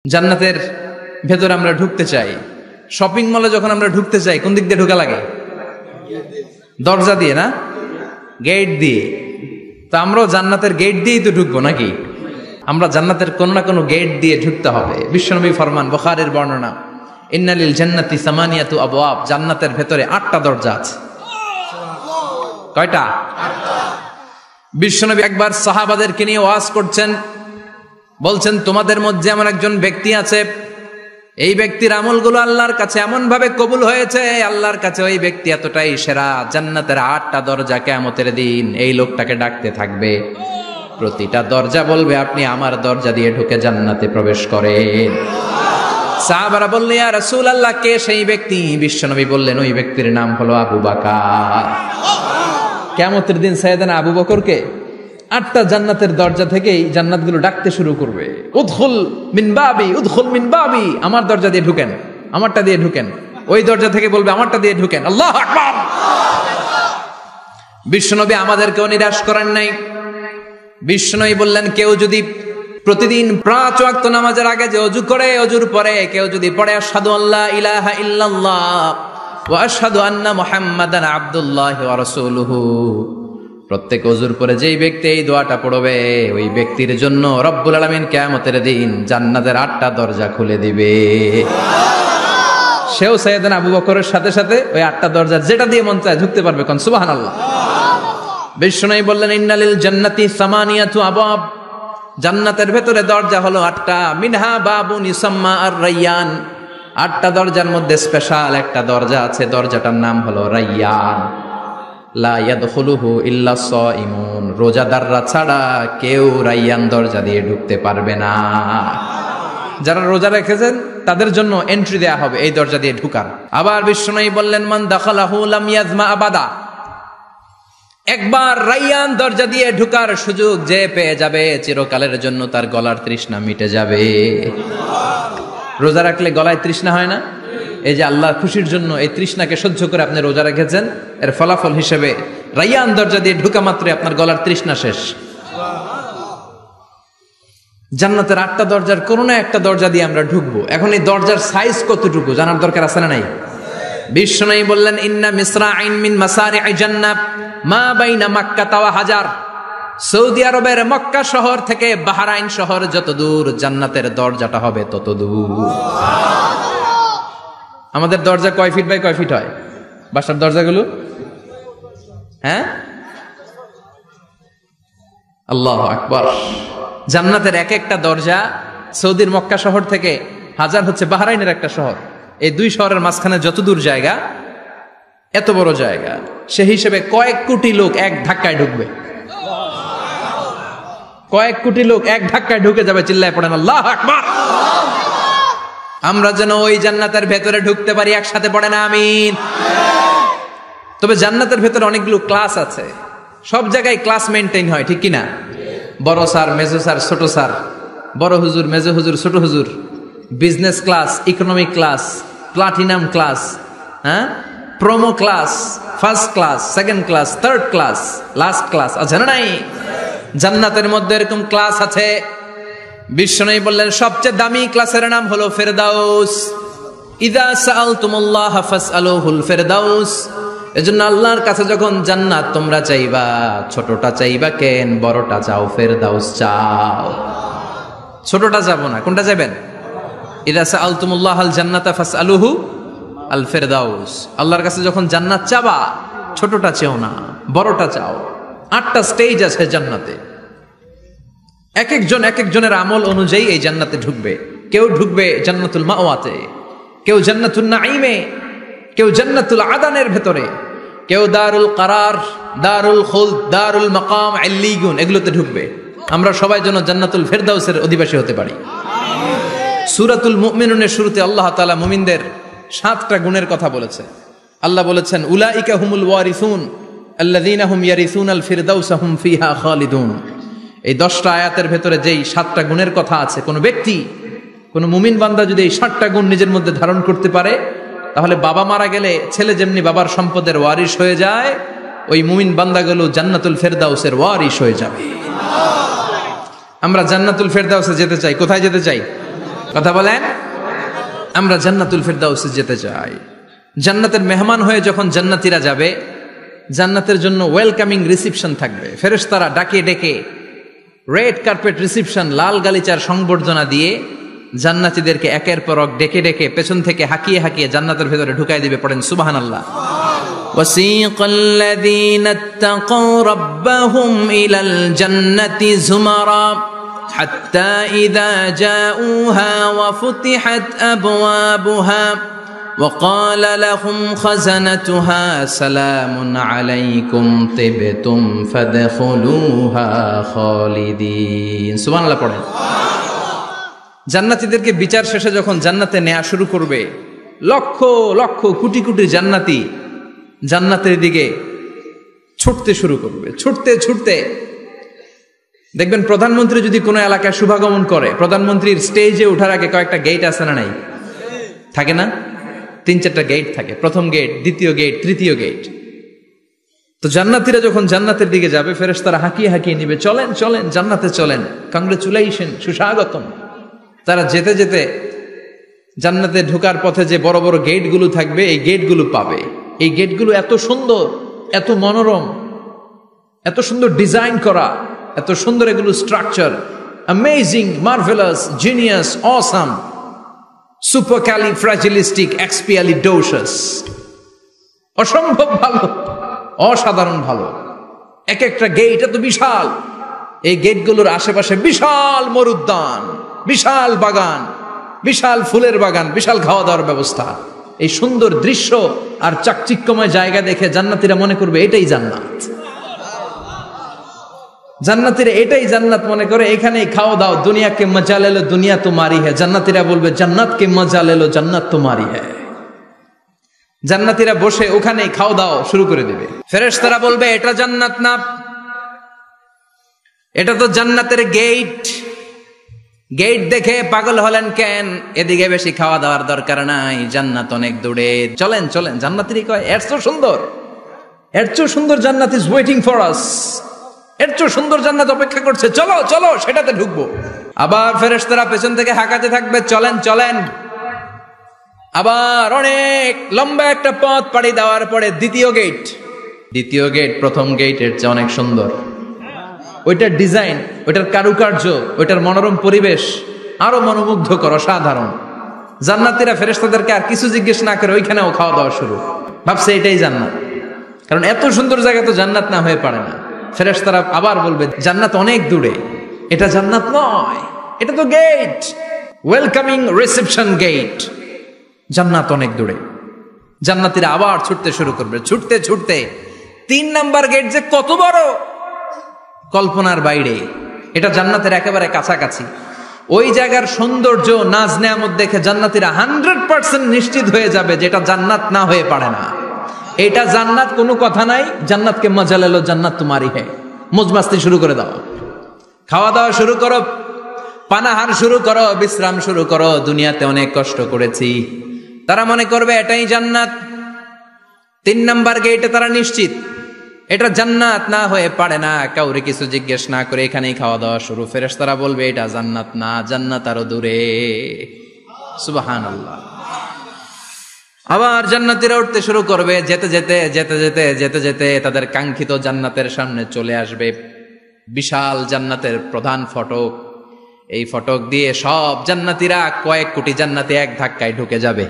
জান্নাতের ভেতরে আমরা ঢুকতে চাই। শপিং মলে যখন আমরা ঢুকতে চাই কোন দিক দিয়ে ঢোকা লাগে? দরজা দিয়ে না, গেট দিয়ে। তো আমরাও জান্নাতের গেট দিয়েই তো ঢুকবো নাকি? আমরা জান্নাতের কোনো না কোনো গেট দিয়ে ঢুকতে হবে। বিশ্বনবী ফরমান, বুখারীর বর্ণনা, ইন্নালিল জান্নাতি সামানিয়াতু আবওয়াব, জান্নাতের ভেতরে 8টা দরজা আছে। কয়টা? বিশ্বনবী একবার সাহাবাদেরকে নিয়ে ওয়াজ করছেন, বলছেন তোমাদের মধ্যে এমন একজন ব্যক্তি আছে, এই ব্যক্তির আমলগুলো আল্লাহর কাছে এমন ভাবে কবুল হয়েছে, আল্লাহর কাছে ওই ব্যক্তি এতটাই সেরা, জান্নাতের 8টা দরজা কিয়ামতের দিন এই লোকটাকে ডাকতে থাকবে। প্রতিটা দরজা বলবে আপনি আমার দরজা দিয়ে ঢুকে জান্নাতে প্রবেশ করেন। সাহাবারা বললেন, ইয়া রাসূলুল্লাহ, কে সেই ব্যক্তি? বিশ্বনবী বললেন, ওই ব্যক্তির নাম হলো আবু বকর। কিয়ামতের দিন সাইয়েদনা আবু বকরকে 8টা জান্নাতের দরজা থেকেই জান্নাতগুলো ডাকতে শুরু করবে, উদখুল মিন বাবি, উদখুল মিন বাবি, আমার দরজা দিয়ে ঢুকেন, আমারটা দিয়ে ঢুকেন। ওই দরজা থেকে বলবে আমারটা দিয়ে ঢুকেন। আল্লাহু আকবার। বিশ্বনবী আমাদেরকেও নিরাশ করেন নাই। বিশ্বনবী বললেন, কেউ যদি প্রতিদিন 5 ওয়াক্ত নামাজের আগে যে ওযু করে, ওযুর পরে কেউ যদি পড়ে আশহাদু আল্লা ইলাহা ইল্লাল্লাহ ওয়া আশহাদু আন্না মুহাম্মাদান আবদুল্লাহি ওয়া রাসূলুহু, প্রত্যেক ওযুর পরে যেই ব্যক্তি এই দোয়াটা পড়বে, ওই ব্যক্তির জন্য রব্বুল আলামিন কিয়ামতের দিন জান্নাতের 8টা দরজা খুলে দিবে। সেও সাইয়েদনা আবু বকরের সাথে সাথে ওই 8টা দরজা যেটা দিয়ে মন চায় ঢুকতে পারবে। কোন সুবহানাল্লাহ। বিশ্বনবী বললেন, ইন্নালিল জান্নাতি সামানিয়াতু আবওয়াব, জান্নাতের ভেতরে দরজা হলো 8টা, মিনহা বাবুন ইউসাম্মা আর-রায়্যান, 8টা দরজার মধ্যে স্পেশাল একটা দরজা আছে, দরজাটার নাম হলো রায়্যান। লা ইয়াদখুলুহু ইল্লা সাইমুন, রোজাদাররা ছাড়া কেউ রায়্যান দরজা দিয়ে ঢুকতে পারবে না। যারা রোজা রেখেছেন তাদের জন্য এন্ট্রি দেয়া হবে এই দরজা দিয়ে ঢুকার। আবার বিশ্বনবী বললেন, মান দাখালাহু লাম ইয়াজমা আবাদা, একবার রায়্যান দরজা দিয়ে ঢুকার সুযোগ যে পেয়ে যাবে, চিরকালের জন্য তার গলার তৃষ্ণা মিটে যাবে। রোজা রাখলে গলায় তৃষ্ণা হয় না? এই যে আল্লাহর খুশির জন্য এই তৃষ্ণাকে সহ্য করে আপনি রোজা রেখেছেন, এর ফলাফল হিসেবে রায়্যান দরজা দিয়ে ঢুকা মাত্রই আপনার গলার তৃষ্ণা শেষ। জান্নাতের 8টা দরজার কোনো না একটা দরজা দিয়ে আমরা ঢুকবো। এখন এই দরজার সাইজ কতটুকু জানার দরকার আছে না নাই? বিশ্বনবী বললেন, ইন্না মিসরাইন মিন মাসারি'i জান্নাহ মা বাইনা মাক্কা ওয়া হাজার, সৌদি আরবের মক্কা শহর থেকে বাহরাইন শহর যত দূর, জান্নাতের দরজাটা হবে তত দূর। আমাদের দরজা কয় ফিট বাই কয় ফিট হয় বাসার দরজাগুলো? হ্যাঁ, আল্লাহু আকবার। জান্নাতের এক একটা দরজা সৌদির মক্কা শহর থেকে, হাজার হচ্ছে বাহরাইনের একটা শহর, এই 2 শহরের মাঝখানে যত দূর জায়গা, এত বড় জায়গা, সেই হিসেবে কয়েক কোটি লোক এক ধাক্কায় ঢুকবে। কয়েক কোটি লোক এক ধাক্কায় ঢুকে যাবে। চিল্লায় পড়েন আল্লাহু আকবার। আমরা যেন ওই জান্নাতের ভেতরে ঢুকতে পারি, একসাথে পড়েন আমিন। তবে জান্নাতের ভেতরে অনেকগুলো ক্লাস আছে, সব জায়গায় ক্লাস মেনটেন হয়, ঠিক কিনা? বড় স্যার, মেজো স্যার, ছোট স্যার, বড় হুজুর, মেজো হুজুর, ছোট হুজুর, business class, economic class, platinum class, হ্যাঁ, promo class, first class, second class, third class, last class আছে না নাই? জান্নাতের মধ্যে এরকম ক্লাস আছে। বিশ্বনবী বললেন, সবচেয়ে দামি ক্লাসের নাম হলো ফেরদাউস। ইযা সাআলতুমুল্লাহ ফাসআলুহুল ফেরদাউস, এজন্য আল্লাহর কাছে যখন জান্নাত তোমরা চাইবা, ছোটটা চাইবা কেন, বড়টা চাও, ফেরদাউস চাও। ছোটটা যাবো না, কোনটা যাবেন? ইযা সাআলতুমুল্লাহাল জান্নাতা ফাসআলুহু আল ফেরদাউস, আল্লাহর কাছে যখন জান্নাত চাবা, ছোটটা চেও না, বড়টা চাও। 8টা স্টেজ আছে জান্নাতে, এক একজনের আমল অনুযায়ী এই জান্নাতে ঢুকবে। কেউ ঢুকবে জান্নাতুল মাওয়াতে, কেউ জান্নাতুল নাঈমে, কেউ জান্নাতুল আদানের ভেতরে, কেউ দারুল কারার, দারুল খুলদ, দারুল মাকাম, আল্লিগুন, এগুলোতে ঢুকবে। আমরা সবাই যেন জান্নাতুল ফেরদাউসের অধিবাসী হতে পারি। সূরাতুল মুমিনুনের শুরুতে আল্লাহ তাআলা মুমিনদের 7টা গুণের কথা বলেছে। আল্লাহ বলেছেন, উলাইকা হুমুল ওয়ারিসুন আল্লাযীনা হুম ইয়ারিসুনাল ফিরদাউসা হুম ফিহা খালিদুন। এই 10টা আয়াতের ভেতরে যেই 7টা গুণের কথা আছে, কোন ব্যক্তি, কোন মুমিন বান্দা যদি এই 7টা গুণ নিজের মধ্যে ধারণ করতে পারে, তাহলে বাবা মারা গেলে ছেলে যেমনি বাবার সম্পদের ওয়ারিশ হয়ে যায়, ওই মুমিন বান্দাগুলো জান্নাতুল ফেরদাউসের ওয়ারিশ হয়ে যাবে। আমরা জান্নাতুল ফেরদাউসে যেতে চাই। কোথায় যেতে চাই? কথা বলেন। আমরা জান্নাতুল ফিরদাউসে যেতে চাই। জান্নাতের মেহমান হয়ে যখন জান্নাতীরা যাবে, জান্নাতের জন্য ওয়েলকামিং রিসিপশন থাকবে। ফেরেশতারা ডাকে ডেকে রেড কার্পেট রিসিপশন, লাল গালিচার সংবর্ধনা দিয়ে জান্নাতীদেরকে একের পর এক ডেকে ডেকে পেছন থেকে হাঁকিয়ে হাঁকিয়ে জান্নাতের ভেতরে ঢুকাই দিবে। পড়েন সুবহানাল্লাহ। وَسِيقَ الَّذِينَ اتَّقَوْا رَبَّهُمْ إِلَى الْجَنَّةِ زُمَرًا حَتَّى إِذَا جَاءُوهَا وَفُتِحَتْ أَبْوَابُهَا وَقَالَ لَهُمْ خَزَنَتُهَا سَلَامٌ عَلَيْكُمْ طِبْتُمْ فَادْخُلُوهَا خَالِدِينَ। সুবহানাল্লাহ পড়েন। জান্নাতীদেরকে বিচার শেষে যখন জান্নাতে নেওয়া শুরু করবে, লক্ষ লক্ষ কোটি কোটি জান্নাতি জান্নাতের দিকে ছুটতে শুরু করবে। ছুটতে ছুটতে দেখবেন প্রধানমন্ত্রী যদি কোনো এলাকায় শুভাগমন করে, প্রধানমন্ত্রীর স্টেজে ওঠার আগে কয়েকটা গেট আছে না নাই? থাকে না? 3-4টা গেট থাকে। প্রথম গেট, দ্বিতীয় গেট, তৃতীয় গেট। তো জান্নাতীরা যখন জান্নাতের দিকে যাবে, ফেরেশতারা হাঁকিয়ে হাঁকিয়ে নিবে, চলেন চলেন জান্নাতে চলেন, কংগ্রেচুলেশন, সুস্বাগতম। তারা যেতে যেতে জান্নাতে ঢোকার পথে যে বড় বড় গেটগুলো থাকবে, এই গেটগুলো পাবে। এই গেটগুলো এত সুন্দর, এত মনোরম, এত সুন্দর ডিজাইন করা, এত সুন্দর এগুলো structure, amazing, marvellous, genius, awesome, supercalifragilisticexpialidocious, অসম্ভব ভালো, অসাধারণ ভালো। এক একটা গেট এত বিশাল। এই গেটগুলোর আশেপাশে বিশাল মরুদ্যান, বিশাল বাগান, বিশাল ফুলের বাগান, বিশাল খাওয়া দাওয়ার ব্যবস্থা। এই সুন্দর দৃশ্য আর চাকচিক্যময় জায়গা দেখে জান্নাতীরা মনে করবে এটাই জান্নাত। জান্নাতীরা এটাই জান্নাত মনে করে, এখানেই খাওয়া দাও। দুনিয়া কে মজা লেলো দুনিয়া তোমারি হ্যায়। জান্নাতীরা বলবে জান্নাত কে মজা লেলো জান্নাত তোমারি হ্যায়। জান্নাতীরা বসে ওখানেই খাওয়া দাও শুরু করে দিবে। ফেরেশতারা বলবে এটা জান্নাত না, এটা তো জান্নাতের গেট। গেট দেখে পাগল হলেন কেন? এদিকে বেশি খাওয়া দাওয়ার দরকার নাই, জান্নাত অনেক দূরে, চলেন চলেন। জান্নাতীরা কয় এর চেয়ে সুন্দর, এর চেয়ে সুন্দর জান্নাত ইজ ওয়েটিং ফর আস, এর চেয়ে সুন্দর জান্নাত অপেক্ষা করছে, চলো চলো সেটাতে ঢুকবো। আবার ফেরেশতারা পেছন থেকে হাঁকাতে থাকবে, চলেন চলেন। আবার অনেক লম্বা একটা পথ পাড়ি দেওয়ার পরে দ্বিতীয় গেট। দ্বিতীয় গেট প্রথম গেটের চেয়ে অনেক সুন্দর। ওইটার ডিজাইন, ওইটার কারুকার্য, ওইটার মনোরম পরিবেশ আরো মনোমুগ্ধকর, অসাধারণ। জান্নাতীরা ফেরেশতাদেরকে আর কিছু জিজ্ঞেস না করে ওইখানেও খাওয়া দাওয়া শুরু। ভাবছে এটাই জান্নাত, কারণ এত সুন্দর জায়গা তো জান্নাত না হয়ে পারে না। ফেরেশতারা আবার বলবে জান্নাত অনেক দূরে, এটা জান্নাত নয়, এটা তো গেট, ওয়েলকামিং রিসেপশন গেট, জান্নাত অনেক দূরে। জান্নাতীরা আবার ছুটতে শুরু করবে। ছুটতে ছুটতে 3 নাম্বার গেট যে কত বড়, কল্পনার বাইরে। এটা জান্নাতের একেবারে কাছাকাছি। ওই জায়গার সৌন্দর্য, নাজ নেয়ামত দেখে জান্নাতীরা 100% নিশ্চিত হয়ে যাবে যে এটা জান্নাত না হয়ে পারে না। এটা জান্নাত, কোনো কথা নাই। জান্নাতকে মজা লেলো জান্নাত তোমারি হ্যায়। মজমাস্তি শুরু করে দাও, খাওয়া দাওয়া শুরু করো, পানাহার শুরু করো, বিশ্রাম শুরু করো। দুনিয়াতে অনেক কষ্ট করেছি। তারা মনে করবে এটাই জান্নাত। 3 নাম্বার গেটে তারা নিশ্চিত এটা জান্নাত না হয়ে পারে না। কাউরে কিছু জিজ্ঞেস না করে এখানেই খাওয়া দাওয়া শুরু। ফেরেশতারা বলবে এটা জান্নাত না, জান্নাত আরো দূরে। সুবহানাল্লাহ। আবার জান্নাতীরা উঠতে শুরু করবে। যেতে যেতে যেতে যেতে যেতে যেতে তাদের কাঙ্ক্ষিত জান্নাতের সামনে চলে আসবে। বিশাল জান্নাতের প্রধান ফটক। এই ফটক দিয়ে সব জান্নাতীরা, কয়েক কোটি জান্নাতি এক ধাক্কায় ঢুকে যাবে।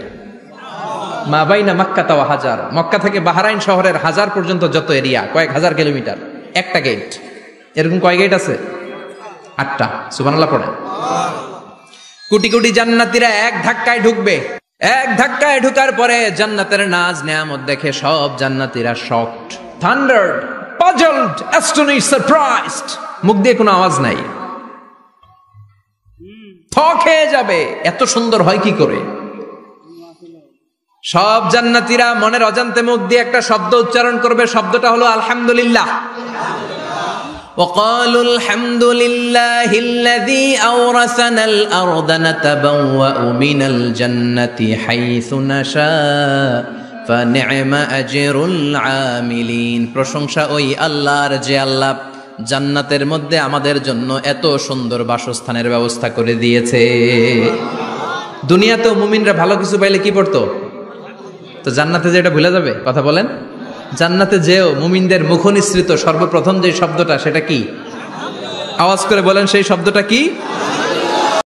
মা বাইনা মক্কা ওয়া হাজার, মক্কা থেকে বাহরাইন শহরের হাজার পর্যন্ত যত এরিয়া, কয়েক হাজার কিলোমিটার, একটা গেট। এরকম কয় গেট আছে? 8টা। সুবহানাল্লাহ পড়েন। কোটি কোটি জান্নাতীরা এক ধাক্কায় ঢুকবে। এক ধাক্কায় ঢুকার পরে জান্নাতের নাজ নেয়ামত দেখে সব জান্নাতীরা শকড, থান্ডার্ড, পাজলড, অ্যাস্টনিশড, সারপ্রাইজড। মুখ দিয়ে কোনো আওয়াজ নাই, থ খেয়ে যাবে। এত সুন্দর হয় কি করে? সব জান্নাতীরা মনের অজান্তে মুখ দিয়ে একটা শব্দ উচ্চারণ করবে। শব্দটা হলো আলহামদুলিল্লাহ। وقالوا الحمد لله الذي أورثنا الأرض نتبوأ من الجنة حيث نشاء فنعم أجر العاملين। প্রশংসা ওই আল্লাহর যে আল্লাহ জান্নাতের মধ্যে আমাদের জন্য এত সুন্দর বাসস্থানের ব্যবস্থা করে দিয়েছে। দুনিয়াতেও মুমিনরা ভালো কিছু পাইলে কি পড়তো? তো জান্নাতে যে এটা ভুলে যাবে? কথা বলেন। জান্নাতে যেও মুমিনদের মুখনিসৃত সর্বপ্রথম যে শব্দটা, সেটা কি? আওয়াজ করে বলেন, সেই শব্দটা কি?